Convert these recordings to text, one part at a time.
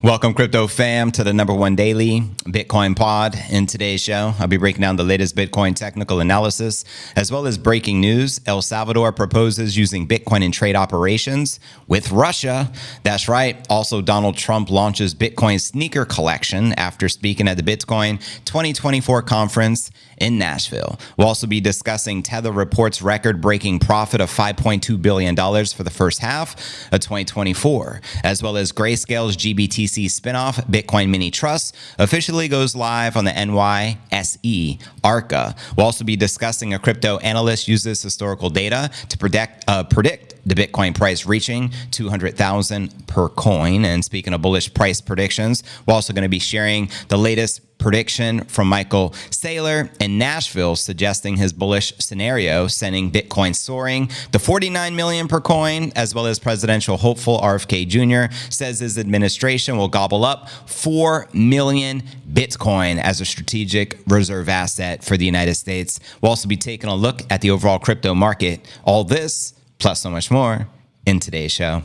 Welcome, crypto fam, to the #1 daily Bitcoin pod. In today's show, I'll be breaking down the latest Bitcoin technical analysis, as well as breaking news. El Salvador proposes using Bitcoin in trade operations with Russia. That's right. Also, Donald Trump launches Bitcoin sneaker collection after speaking at the Bitcoin 2024 conference in Nashville. We'll also be discussing Tether reports record-breaking profit of $5.2 billion for the first half of 2024, as well as Grayscale's GBTC Spinoff Bitcoin Mini Trust officially goes live on the NYSE ARCA. We'll also be discussing a crypto analyst uses historical data to predict the Bitcoin price reaching 200,000 per coin. And speaking of bullish price predictions, we're also going to be sharing the latest prediction from Michael Saylor in Nashville, suggesting his bullish scenario, sending Bitcoin soaring to 49 million per coin, as well as presidential hopeful RFK Jr. says his administration will gobble up 4 million Bitcoin as a strategic reserve asset for the United States. We'll also be taking a look at the overall crypto market. All this, plus so much more, in today's show.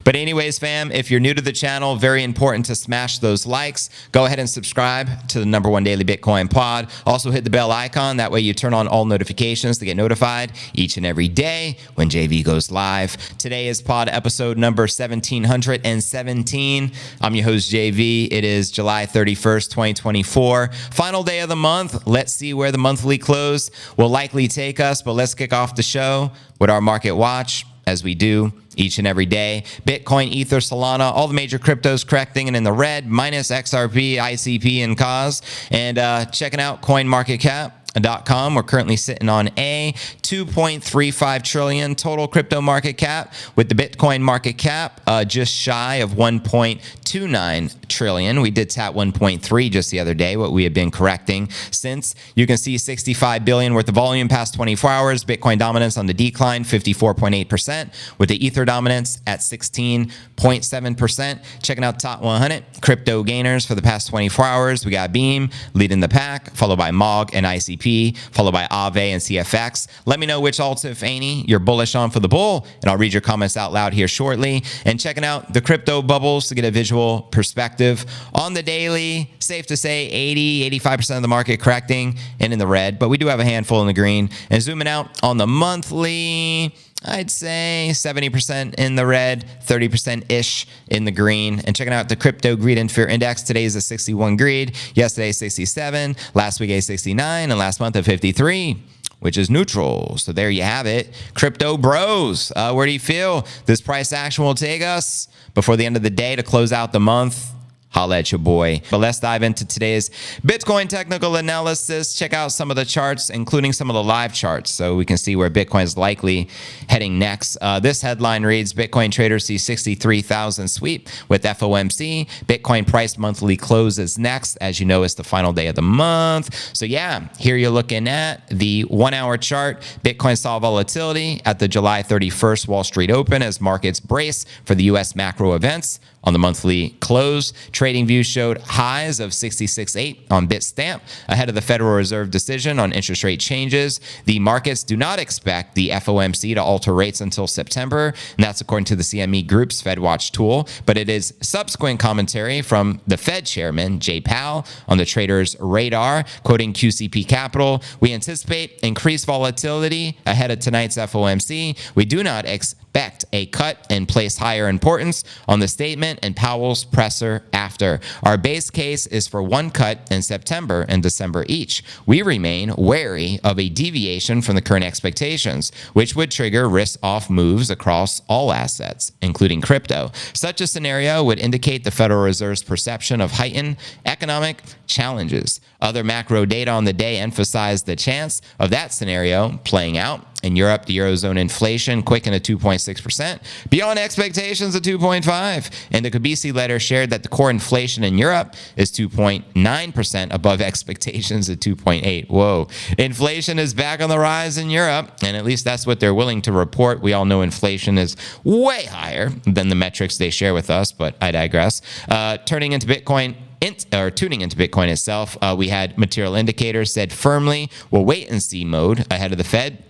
But anyways, fam, if you're new to the channel, very important to smash those likes. Go ahead and subscribe to the #1 daily Bitcoin pod. Also hit the bell icon. That way you turn on all notifications to get notified each and every day when JV goes live. Today is pod episode number 1717. I'm your host, JV. It is July 31st, 2024. Final day of the month. Let's see where the monthly close will likely take us. But let's kick off the show with our market watch, as we do each and every day. Bitcoin, Ether, Solana, all the major cryptos correcting and in the red, minus XRP, ICP, and COS. And checking out CoinMarketCap.com. We're currently sitting on a 2.35 trillion total crypto market cap, with the Bitcoin market cap just shy of 1.29 trillion. We did tap 1.3 just the other day, what we have been correcting since. You can see 65 billion worth of volume past 24 hours. Bitcoin dominance on the decline, 54.8%, with the Ether dominance at 16.7%. Checking out top 100 crypto gainers for the past 24 hours. We got Beam leading the pack, followed by MOG and ICP, followed by Aave and CFX. Let me know which alts, if any, you're bullish on for the bull, and I'll read your comments out loud here shortly. And checking out the crypto bubbles to get a visual perspective on the daily. Safe to say 85% of the market correcting and in the red, but we do have a handful in the green. And zooming out on the monthly, I'd say 70% in the red, 30%-ish in the green. And checking out the crypto greed and fear index, today is a 61 greed, yesterday 67, last week a 69, and last month a 53, which is neutral. So there you have it. Crypto bros, where do you feel this price action will take us before the end of the day to close out the month? Holla at your boy. But let's dive into today's Bitcoin technical analysis. Check out some of the charts, including some of the live charts, so we can see where Bitcoin is likely heading next. This headline reads, Bitcoin traders see 63,000 sweep with FOMC. Bitcoin price monthly closes next. As you know, it's the final day of the month. So yeah, here you're looking at the 1-hour chart. Bitcoin saw volatility at the July 31st Wall Street Open as markets brace for the U.S. macro events. On the monthly close, TradingView showed highs of 66.8 on Bitstamp ahead of the Federal Reserve decision on interest rate changes. The markets do not expect the FOMC to alter rates until September, and that's according to the CME Group's FedWatch tool. But it is subsequent commentary from the Fed chairman, Jay Powell, on the traders' radar, quoting QCP Capital. We anticipate increased volatility ahead of tonight's FOMC. We do not expect a cut and place higher importance on the statement and Powell's presser after. Our base case is for one cut in September and December each. We remain wary of a deviation from the current expectations, which would trigger risk-off moves across all assets, including crypto. Such a scenario would indicate the Federal Reserve's perception of heightened economic challenges. Other macro data on the day emphasized the chance of that scenario playing out. In Europe, the Eurozone inflation quickened to 2.6%, beyond expectations of 2.5%. And the Kabisi letter shared that the core inflation in Europe is 2.9% above expectations at 2.8%. Whoa. Inflation is back on the rise in Europe, and at least that's what they're willing to report. We all know inflation is way higher than the metrics they share with us, but I digress. Tuning into Bitcoin itself, we had material indicators said firmly, we'll wait and see mode ahead of the Fed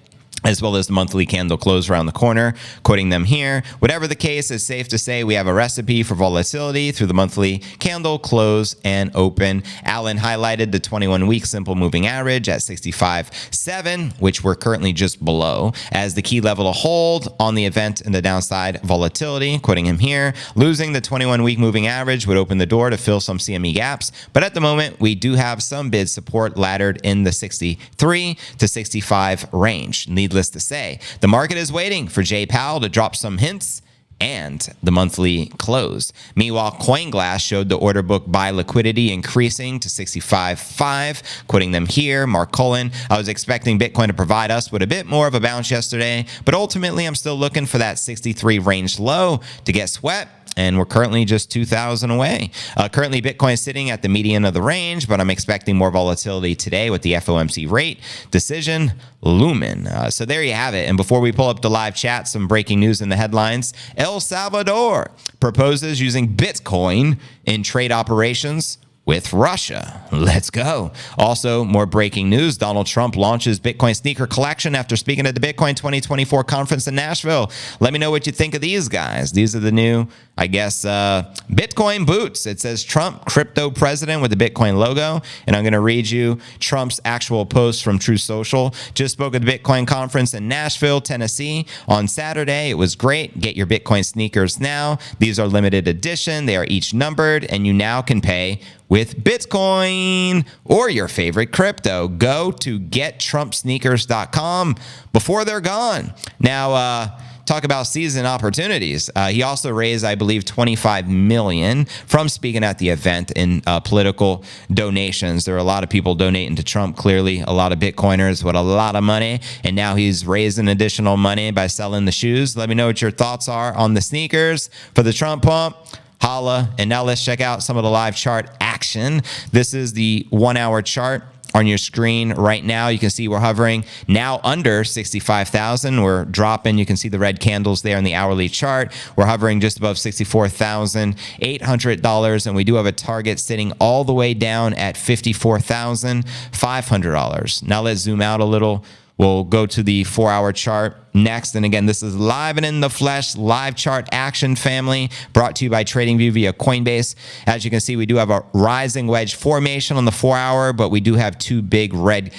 as well as the monthly candle close around the corner, quoting them here. Whatever the case, it's safe to say we have a recipe for volatility through the monthly candle close and open. Alan highlighted the 21-week simple moving average at 65.7, which we're currently just below, as the key level to hold on the event in the downside volatility, quoting him here. Losing the 21-week moving average would open the door to fill some CME gaps, but at the moment, we do have some bid support laddered in the 63 to 65 range. Needless to say, the market is waiting for Jay Powell to drop some hints and the monthly close. Meanwhile, CoinGlass showed the order book buy liquidity increasing to 65.5, quoting them here. Mark Cullen, I was expecting Bitcoin to provide us with a bit more of a bounce yesterday, but ultimately I'm still looking for that 63 range low to get swept. And we're currently just 2,000 away. Currently, Bitcoin is sitting at the median of the range, but I'm expecting more volatility today with the FOMC rate decision looming. So there you have it. And before we pull up the live chat, some breaking news in the headlines. El Salvador proposes using Bitcoin in trade operations with Russia. Let's go. Also, more breaking news. Donald Trump launches Bitcoin sneaker collection after speaking at the Bitcoin 2024 conference in Nashville. Let me know what you think of these guys. These are the new, Bitcoin boots. It says Trump, crypto president with the Bitcoin logo. And I'm going to read you Trump's actual post from True Social. Just spoke at the Bitcoin conference in Nashville, Tennessee on Saturday. It was great. Get your Bitcoin sneakers now. These are limited edition. They are each numbered, and you now can pay with Bitcoin or your favorite crypto. Go to gettrumpsneakers.com before they're gone. Now, talk about season opportunities. He also raised, I believe, $25 million from speaking at the event in political donations. There are a lot of people donating to Trump, clearly a lot of Bitcoiners with a lot of money, and now he's raising additional money by selling the shoes. Let me know what your thoughts are on the sneakers for the Trump pump. Holla. And now let's check out some of the live chart action. This is the 1 hour chart on your screen right now. You can see we're hovering now under 65,000. We're dropping. You can see the red candles there in the hourly chart. We're hovering just above $64,800, and we do have a target sitting all the way down at $54,500. Now let's zoom out a little. We'll go to the 4 hour chart next. And again, this is live and in the flesh, live chart action, family, brought to you by TradingView via Coinbase. As you can see, we do have a rising wedge formation on the 4 hour, but we do have two big red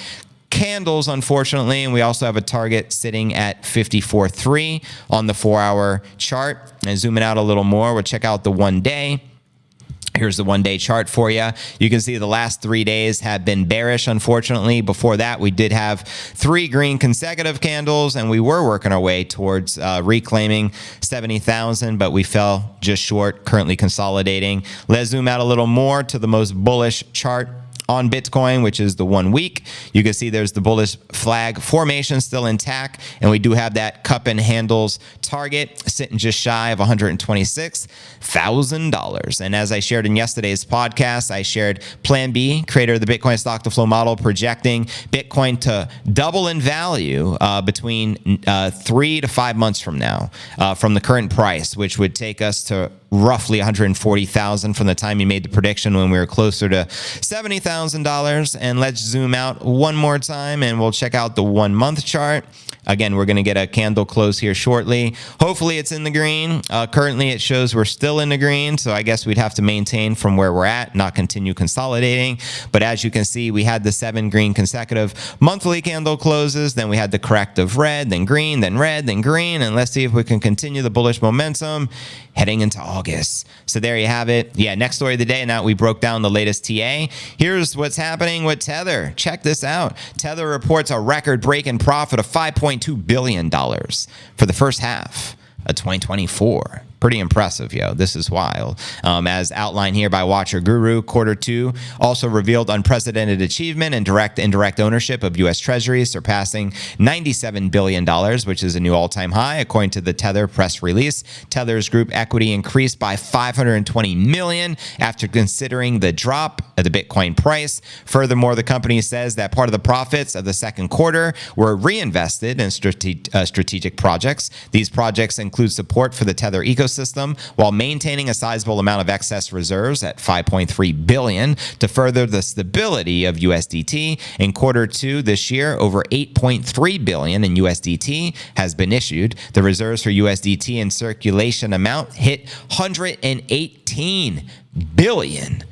candles, unfortunately, and we also have a target sitting at 54.3 on the 4 hour chart. And zooming out a little more, we'll check out the 1 day. Here's the 1 day chart for you. You can see the last 3 days have been bearish, unfortunately. Before that, we did have 3 green consecutive candles, and we were working our way towards reclaiming 70,000, but we fell just short, currently consolidating. Let's zoom out a little more to the most bullish chart on Bitcoin, which is the 1 week. You can see there's the bullish flag formation still intact, and we do have that cup and handles target sitting just shy of $126,000. And as I shared in yesterday's podcast, I shared Plan B, creator of the Bitcoin stock to flow model, projecting Bitcoin to double in value between 3 to 5 months from now, from the current price, which would take us to roughly 140,000 from the time you made the prediction when we were closer to $70,000. And let's zoom out one more time and we'll check out the 1 month chart. Again, we're going to get a candle close here shortly. Hopefully it's in the green. Currently it shows we're still in the green, so I guess we'd have to maintain from where we're at, not continue consolidating. But as you can see, we had the 7 green consecutive monthly candle closes, then we had the corrective red, then green, then red, then green, and let's see if we can continue the bullish momentum heading into August. So there you have it. Yeah, next story of the day. Now we broke down the latest TA. Here's what's happening with Tether. Check this out. Tether reports a record-breaking profit of $5.2 billion for the first half of 2024. Pretty impressive, yo. This is wild. As outlined here by Watcher Guru, Q2 also revealed unprecedented achievement in direct and indirect ownership of U.S. Treasuries, surpassing $97 billion, which is a new all-time high, according to the Tether press release. Tether's group equity increased by $520 million after considering the drop of the Bitcoin price. Furthermore, the company says that part of the profits of the second quarter were reinvested in strategic projects. These projects include support for the Tether ecosystem, ecosystem while maintaining a sizable amount of excess reserves at 5.3 billion to further the stability of USDT. In quarter two this year, over 8.3 billion in USDT has been issued. The reserves for USDT in circulation amount hit 118 billion.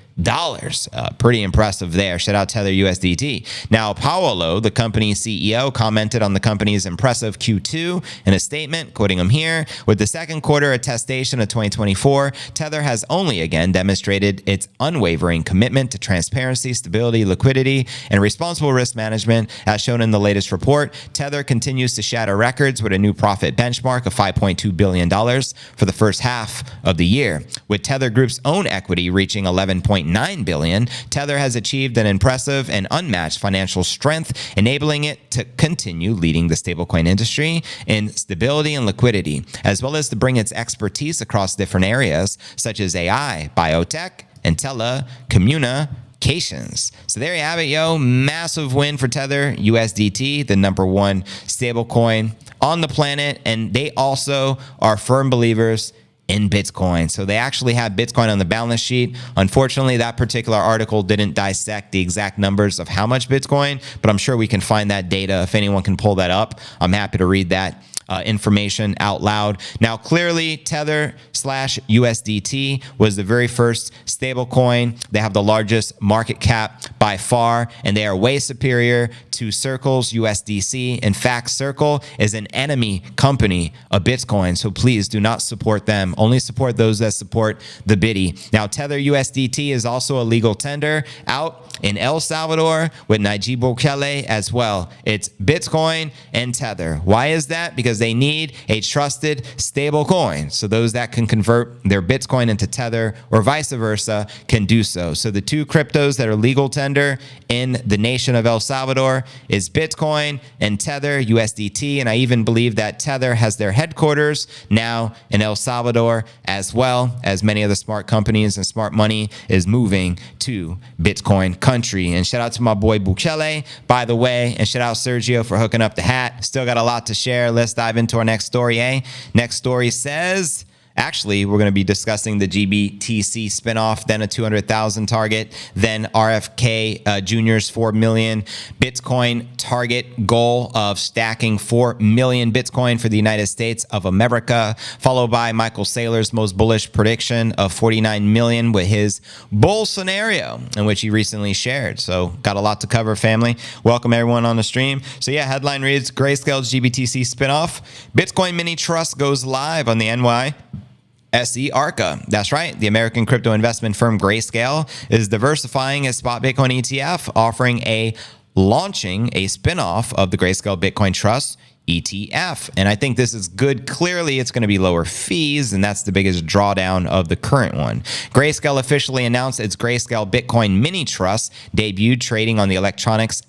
Pretty impressive there. Shout out Tether USDT. Now, Paolo, the company's CEO, commented on the company's impressive Q2 in a statement, quoting him here, with the second quarter attestation of 2024, Tether has only again demonstrated its unwavering commitment to transparency, stability, liquidity, and responsible risk management. As shown in the latest report, Tether continues to shatter records with a new profit benchmark of $5.2 billion for the first half of the year. With Tether Group's own equity reaching 11.9 billion, Tether has achieved an impressive and unmatched financial strength, enabling it to continue leading the stablecoin industry in stability and liquidity, as well as to bring its expertise across different areas such as AI, biotech, and telecommunications. So there you have it, yo. Massive win for Tether USDT, the #1 stablecoin on the planet, and they also are firm believers in Bitcoin. So they actually have Bitcoin on the balance sheet. Unfortunately, that particular article didn't dissect the exact numbers of how much Bitcoin, but I'm sure we can find that data. If anyone can pull that up, I'm happy to read that information out loud. Now, clearly, Tether/USDT was the very first stable coin. They have the largest market cap by far, and they are way superior to Circle's USDC. In fact, Circle is an enemy company of Bitcoin, so please do not support them. Only support those that support the biddy. Now, Tether USDT is also a legal tender out in El Salvador with Nayib Bukele as well. It's Bitcoin and Tether. Why is that? Because they need a trusted stable coin. So those that can convert their Bitcoin into Tether or vice versa can do so. So the two cryptos that are legal tender in the nation of El Salvador is Bitcoin and Tether USDT. And I even believe that Tether has their headquarters now in El Salvador, as well as many of the smart companies and smart money is moving to Bitcoin country. And shout out to my boy Bukele, by the way, and shout out Sergio for hooking up the hat. Still got a lot to share. Let's dive into our next story, Next story says, actually, we're going to be discussing the GBTC spinoff, then a 200,000 target, then RFK Jr.'s 4 million Bitcoin target goal of stacking 4 million Bitcoin for the United States of America, followed by Michael Saylor's most bullish prediction of 49 million with his bull scenario, in which he recently shared. So got a lot to cover, family. Welcome everyone on the stream. So yeah, headline reads, Grayscale's GBTC spinoff, Bitcoin mini trust goes live on the NYSE Arca. That's right. The American crypto investment firm Grayscale is diversifying its spot Bitcoin ETF, launching a spinoff of the Grayscale Bitcoin Trust ETF. And I think this is good. Clearly, it's going to be lower fees, and that's the biggest drawdown of the current one. Grayscale officially announced its Grayscale Bitcoin Mini Trust debuted trading on the electronics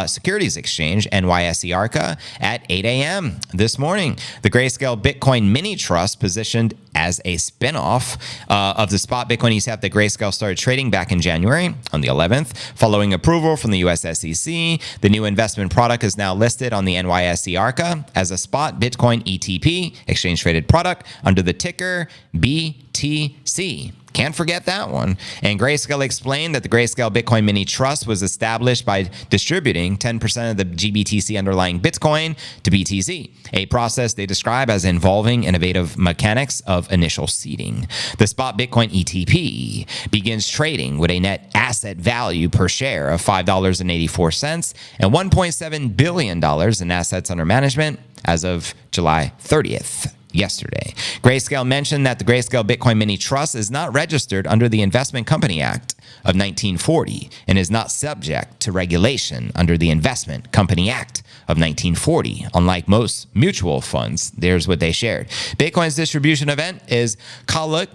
Securities Exchange, NYSE Arca, at 8 a.m. this morning. The Grayscale Bitcoin Mini Trust, positioned as a spinoff of the spot Bitcoin ETF that Grayscale started trading back in January on the 11th. Following approval from the US SEC, the new investment product is now listed on the NYSE Arca as a spot Bitcoin ETP, exchange-traded product, under the ticker BTC. Can't forget that one. And Grayscale explained that the Grayscale Bitcoin Mini Trust was established by distributing 10% of the GBTC underlying Bitcoin to BTC, a process they describe as involving innovative mechanics of initial seeding. The spot Bitcoin ETP begins trading with a net asset value per share of $5.84 and $1.7 billion in assets under management as of July 30th. Yesterday. Grayscale mentioned that the Grayscale Bitcoin Mini Trust is not registered under the Investment Company Act of 1940 and is not subject to regulation under the Investment Company Act of 1940. Unlike most mutual funds, there's what they shared. Bitcoin's distribution event is colloquially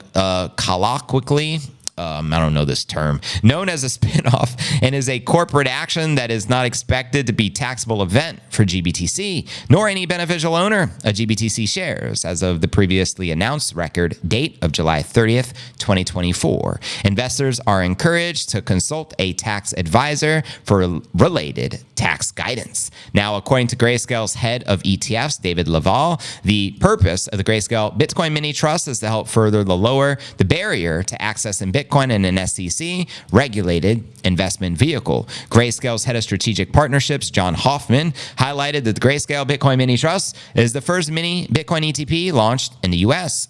I don't know this term, known as a spinoff, and is a corporate action that is not expected to be taxable event for GBTC, nor any beneficial owner of GBTC shares as of the previously announced record date of July 30th, 2024. Investors are encouraged to consult a tax advisor for related tax guidance. Now, according to Grayscale's head of ETFs, David Laval, the purpose of the Grayscale Bitcoin Mini Trust is to help further lower the barrier to accessing Bitcoin in an SEC regulated investment vehicle. Grayscale's head of strategic partnerships, John Hoffman, highlighted that the Grayscale Bitcoin Mini Trust is the first mini Bitcoin ETP launched in the US,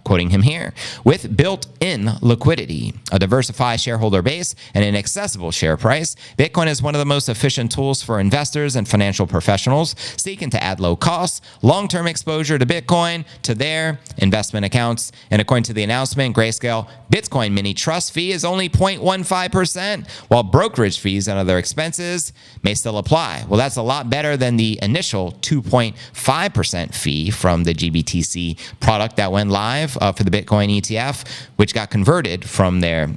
quoting him here, with built-in liquidity, a diversified shareholder base, and an accessible share price. Bitcoin is one of the most efficient tools for investors and financial professionals seeking to add low cost, long-term exposure to Bitcoin to their investment accounts. And according to the announcement, Grayscale Bitcoin Mini Trust fee is only 0.15%, while brokerage fees and other expenses may still apply. Well, that's a lot better than the initial 2.5% fee from the GBTC product that went live for the Bitcoin ETF, which got converted from their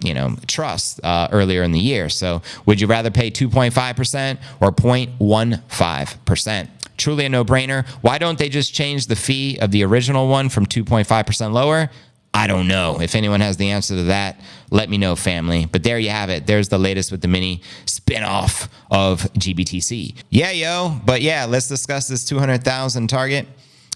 trust earlier in the year. So would you rather pay 2.5% or 0.15%? Truly a no-brainer. Why don't they just change the fee of the original one from 2.5% lower? I don't know. If anyone has the answer to that, let me know, family. But there you have it. There's the latest with the mini spinoff of GBTC. Yeah, yo. But yeah, let's discuss this 200,000 target.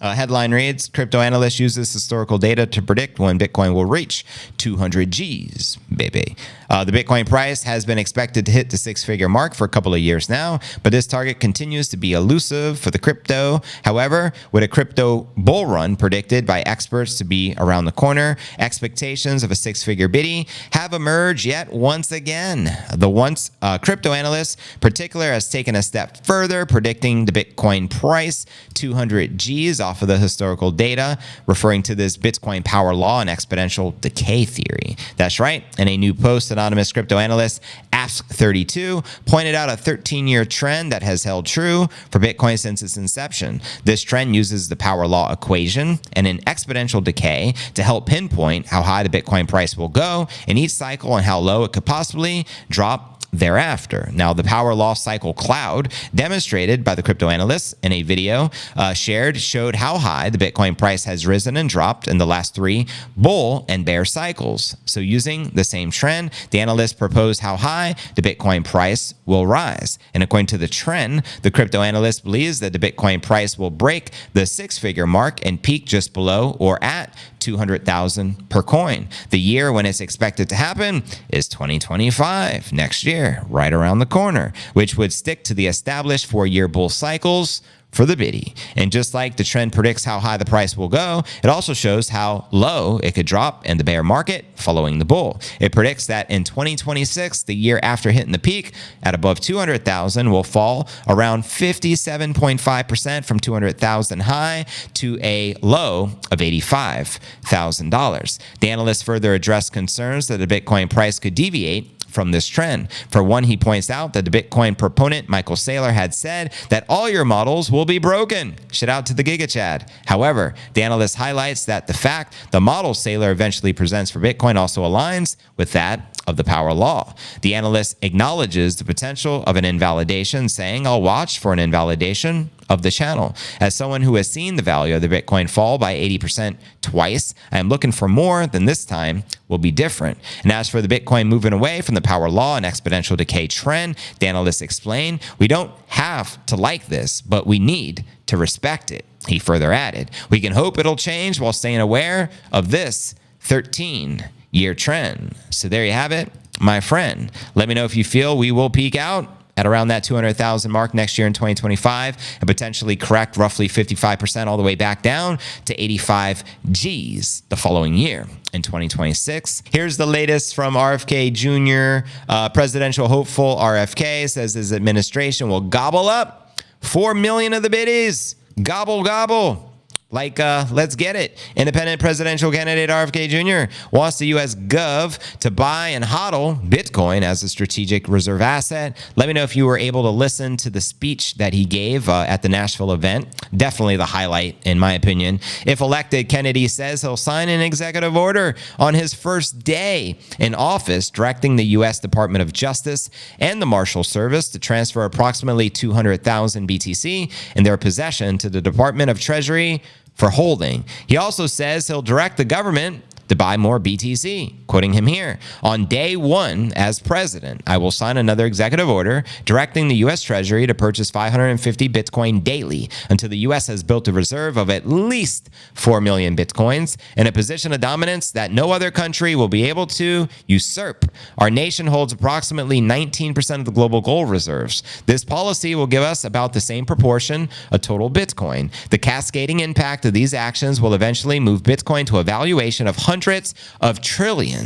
Headline reads, Crypto Analyst uses historical data to predict when Bitcoin will reach 200 Gs, baby. The Bitcoin price has been expected to hit the six-figure mark for a couple of years now, but this target continues to be elusive for the crypto. However, with a crypto bull run predicted by experts to be around the corner, expectations of a six-figure biddy have emerged yet once again. The once Crypto Analyst particular has taken a step further, predicting the Bitcoin price 200 Gs off of the historical data, referring to this Bitcoin power law and exponential decay theory. That's right. In a new post, anonymous crypto analyst Ask32 pointed out a 13-year trend that has held true for Bitcoin since its inception. This trend uses the power law equation and an exponential decay to help pinpoint how high the Bitcoin price will go in each cycle and how low it could possibly drop thereafter. Now, the power law cycle cloud demonstrated by the crypto analysts in a video showed how high the Bitcoin price has risen and dropped in the last three bull and bear cycles. So using the same trend, the analyst proposed how high the Bitcoin price will rise. And according to the trend, the crypto analyst believes that the Bitcoin price will break the six-figure mark and peak just below or at 200,000 per coin. The year when it's expected to happen is 2025, next year, right around the corner, which would stick to the established four-year bull cycles for the biddy. And just like the trend predicts how high the price will go, it also shows how low it could drop in the bear market following the bull. It predicts that in 2026, the year after hitting the peak at above 200,000, will fall around 57.5% from 200,000 high to a low of $85,000. The analyst further addressed concerns that the Bitcoin price could deviate from this trend. For one, he points out that the Bitcoin proponent Michael Saylor had said that all your models will be broken. Shout out to the Giga Chad. However, the analyst highlights that the fact the model Saylor eventually presents for Bitcoin also aligns with that of the power law. The analyst acknowledges the potential of an invalidation, saying, "I'll watch for an invalidation of the channel. As someone who has seen the value of the Bitcoin fall by 80% twice, I am looking for more than this time will be different." And as for the Bitcoin moving away from the power law and exponential decay trend, the analyst explained, "We don't have to like this, but we need to respect it." He further added, "We can hope it'll change while staying aware of this 13-year trend." So there you have it, my friend. Let me know if you feel we will peak out at around that 200,000 mark next year in 2025 and potentially correct roughly 55% all the way back down to 85 Gs the following year in 2026. Here's the latest from RFK Jr. Presidential hopeful RFK says his administration will gobble up 4 million of the biddies. Gobble, gobble. Let's get it. Independent presidential candidate RFK Jr. wants the U.S. Gov to buy and hodl Bitcoin as a strategic reserve asset. Let me know if you were able to listen to the speech that he gave at the Nashville event. Definitely the highlight, in my opinion. If elected, Kennedy says he'll sign an executive order on his first day in office, directing the U.S. Department of Justice and the Marshal Service to transfer approximately 200,000 BTC in their possession to the Department of Treasury for holding. He also says he'll direct the government to buy more BTC. Quoting him here, on day one as president, I will sign another executive order directing the U.S. Treasury to purchase 550 Bitcoin daily until the U.S. has built a reserve of at least 4 million Bitcoins in a position of dominance that no other country will be able to usurp. Our nation holds approximately 19% of the global gold reserves. This policy will give us about the same proportion of total Bitcoin. The cascading impact of these actions will eventually move Bitcoin to a valuation of hundreds of trillions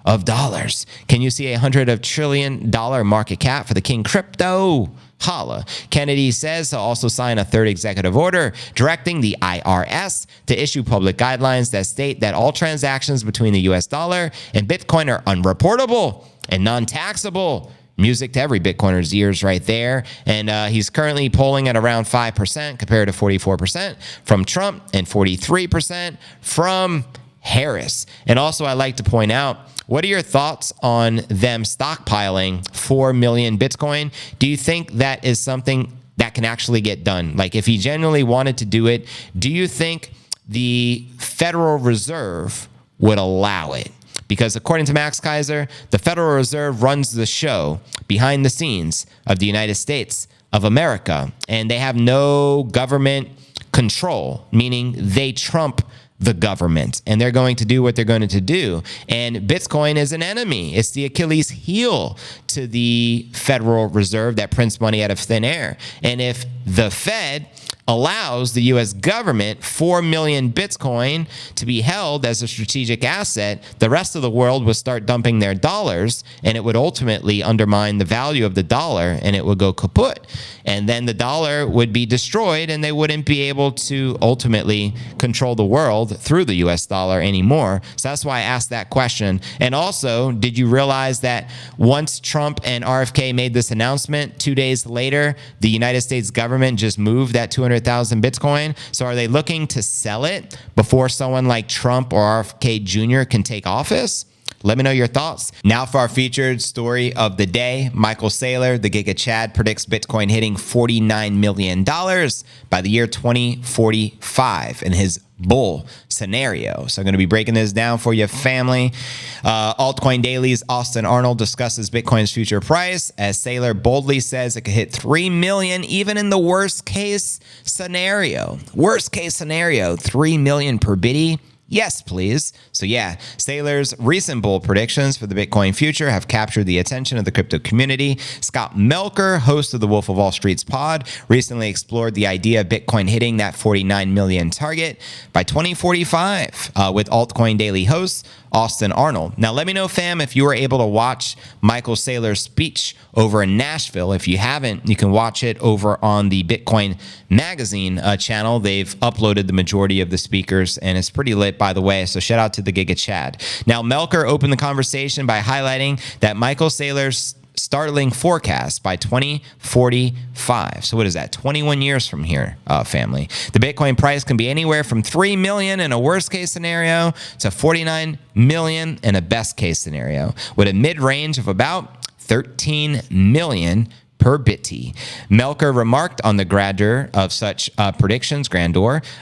of dollars. Can you see $100 trillion market cap for the king crypto? Holla. Kennedy says he'll also sign a third executive order directing the IRS to issue public guidelines that state that all transactions between the US dollar and Bitcoin are unreportable and non-taxable. Music to every Bitcoiner's ears right there. And he's currently polling at around 5% compared to 44% from Trump and 43% from Harris. And also, I like to point out, what are your thoughts on them stockpiling 4 million Bitcoin? Do you think that is something that can actually get done? Like, if he genuinely wanted to do it, do you think the Federal Reserve would allow it? Because according to Max Kaiser, the Federal Reserve runs the show behind the scenes of the United States of America, and they have no government control, meaning they trump the government, and they're going to do what they're going to do. And Bitcoin is an enemy. It's the Achilles heel to the Federal Reserve that prints money out of thin air. And if the Fed allows the U.S. government 4 million Bitcoin to be held as a strategic asset, the rest of the world would start dumping their dollars, and it would ultimately undermine the value of the dollar, and it would go kaput. And then the dollar would be destroyed, and they wouldn't be able to ultimately control the world through the U.S. dollar anymore. So that's why I asked that question. And also, did you realize that once Trump and RFK made this announcement, 2 days later, the United States government just moved that 200,000 Bitcoin? So are they looking to sell it before someone like Trump or RFK Jr. can take office? Let me know your thoughts. Now for our featured story of the day. Michael Saylor, the Giga Chad, predicts Bitcoin hitting $49 million by the year 2045 in his bull scenario. So I'm going to be breaking this down for you, family. Altcoin Daily's Austin Arnold discusses Bitcoin's future price as Saylor boldly says it could hit 3 million even in the worst case scenario. Worst case scenario, 3 million per bitty. Yes, please. So yeah, Saylor's recent bull predictions for the Bitcoin future have captured the attention of the crypto community. Scott Melker, host of the Wolf of Wall Street's pod, recently explored the idea of Bitcoin hitting that 49 million target by 2045 with Altcoin Daily host Austin Arnold. Now, let me know, fam, if you were able to watch Michael Saylor's speech over in Nashville. If you haven't, you can watch it over on the Bitcoin Magazine channel. They've uploaded the majority of the speakers, and it's pretty lit, by the way. So shout out to the Giga Chad. Now, Melker opened the conversation by highlighting that Michael Saylor's startling forecast by 2045. So what is that? 21 years from here, family. The Bitcoin price can be anywhere from 3 million in a worst case scenario to 49 million in a best case scenario, with a mid-range of about 13 million per bitty. Melker remarked on the grandeur of such predictions,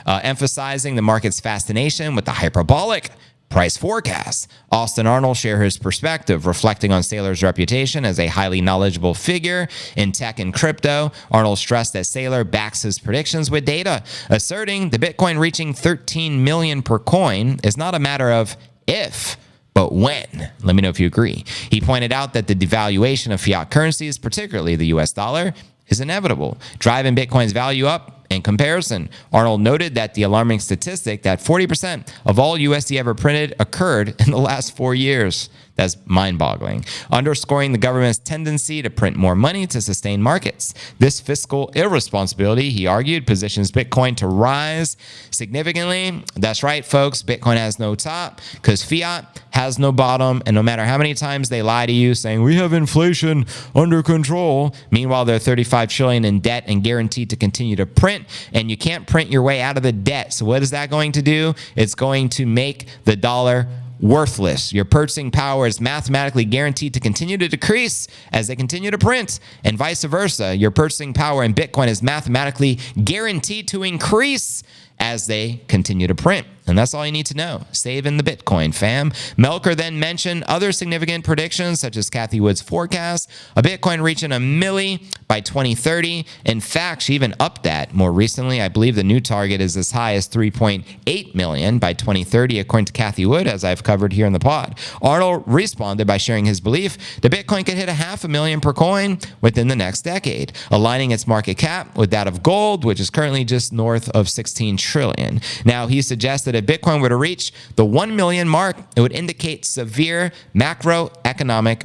emphasizing the market's fascination with the hyperbolic price forecast. Austin Arnold shared his perspective, reflecting on Saylor's reputation as a highly knowledgeable figure in tech and crypto. Arnold stressed that Saylor backs his predictions with data, asserting the Bitcoin reaching 13 million per coin is not a matter of if, but when. Let me know if you agree. He pointed out that the devaluation of fiat currencies, particularly the US dollar, is inevitable, driving Bitcoin's value up. In comparison, Arnold noted that the alarming statistic that 40% of all USD ever printed occurred in the last 4 years. That's mind-boggling. Underscoring the government's tendency to print more money to sustain markets. This fiscal irresponsibility, he argued, positions Bitcoin to rise significantly. That's right, folks. Bitcoin has no top because fiat has no bottom. And no matter how many times they lie to you saying, we have inflation under control, meanwhile, they're 35 trillion in debt and guaranteed to continue to print. And you can't print your way out of the debt. So what is that going to do? It's going to make the dollar worthless. Your purchasing power is mathematically guaranteed to continue to decrease as they continue to print, and vice versa. Your purchasing power in Bitcoin is mathematically guaranteed to increase as they continue to print. And that's all you need to know. Save in the Bitcoin, fam. Melker then mentioned other significant predictions, such as Cathie Wood's forecast of Bitcoin reaching a milli by 2030. In fact, she even upped that more recently. I believe the new target is as high as 3.8 million by 2030, according to Cathie Wood, as I've covered here in the pod. Arnold responded by sharing his belief that Bitcoin could hit 500,000 per coin within the next decade, aligning its market cap with that of gold, which is currently just north of 16 trillion. Now, he suggested if Bitcoin were to reach the 1 million mark, it would indicate severe macroeconomic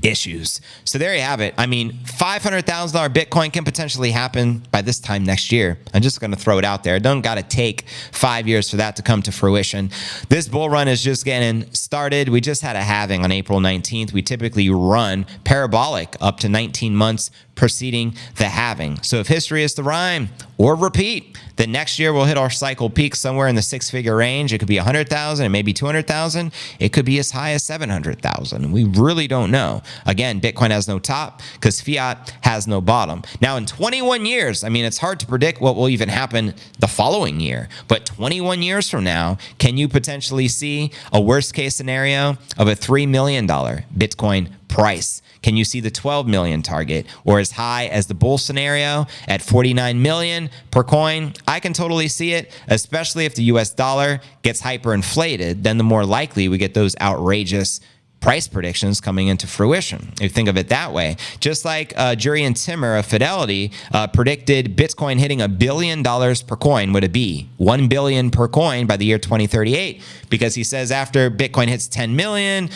issues. So there you have it. I mean, $500,000 Bitcoin can potentially happen by this time next year. I'm just going to throw it out there. It don't got to take 5 years for that to come to fruition. This bull run is just getting started. We just had a halving on April 19th. We typically run parabolic up to 19 months preceding the halving. So if history is to rhyme or repeat, then next year we'll hit our cycle peak somewhere in the six-figure range. It could be 100,000, it may be 200,000. It could be as high as 700,000. We really don't know. Again, Bitcoin has no top because fiat has no bottom. Now, in 21 years, I mean, it's hard to predict what will even happen the following year. But 21 years from now, can you potentially see a worst-case scenario of a $3 million Bitcoin price? Can you see the 12 million target, or as high as the bull scenario at 49 million per coin? I can totally see it, especially if the US dollar gets hyperinflated. Then the more likely we get those outrageous price predictions coming into fruition. If you think of it that way, just like Jurian Timmer of Fidelity predicted Bitcoin hitting $1 billion per coin. Would it be 1 billion per coin by the year 2038? Because he says after Bitcoin hits 10 million,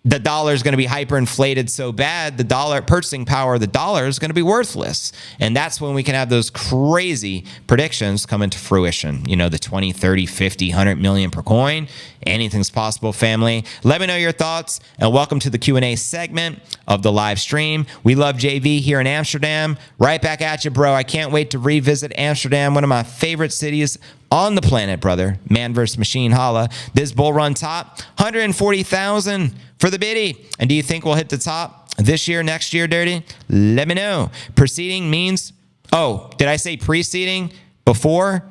the dollar is going to be hyperinflated so bad, the dollar purchasing power of the dollar is going to be worthless. And that's when we can have those crazy predictions come into fruition. You know, the 20, 30, 50, 100 million per coin. Anything's possible, family. Let me know your thoughts, and welcome to the Q&A segment of the live stream. We love JV here in Amsterdam. Right back at you, bro. I can't wait to revisit Amsterdam, one of my favorite cities on the planet, brother. Man versus machine, holla. This bull run top, 140,000 for the biddy. And do you think we'll hit the top this year, next year, Dirty? Let me know. Preceding means, oh, did I say preceding before?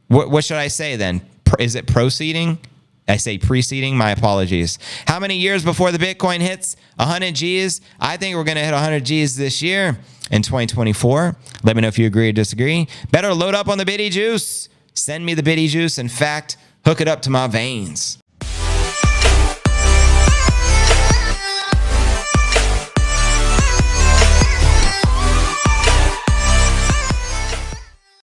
What should I say then? Is it proceeding? I say preceding, my apologies. How many years before the Bitcoin hits 100 G's? I think we're going to hit 100 G's this year in 2024. Let me know if you agree or disagree. Better load up on the biddy juice. Send me the biddy juice. In fact, hook it up to my veins.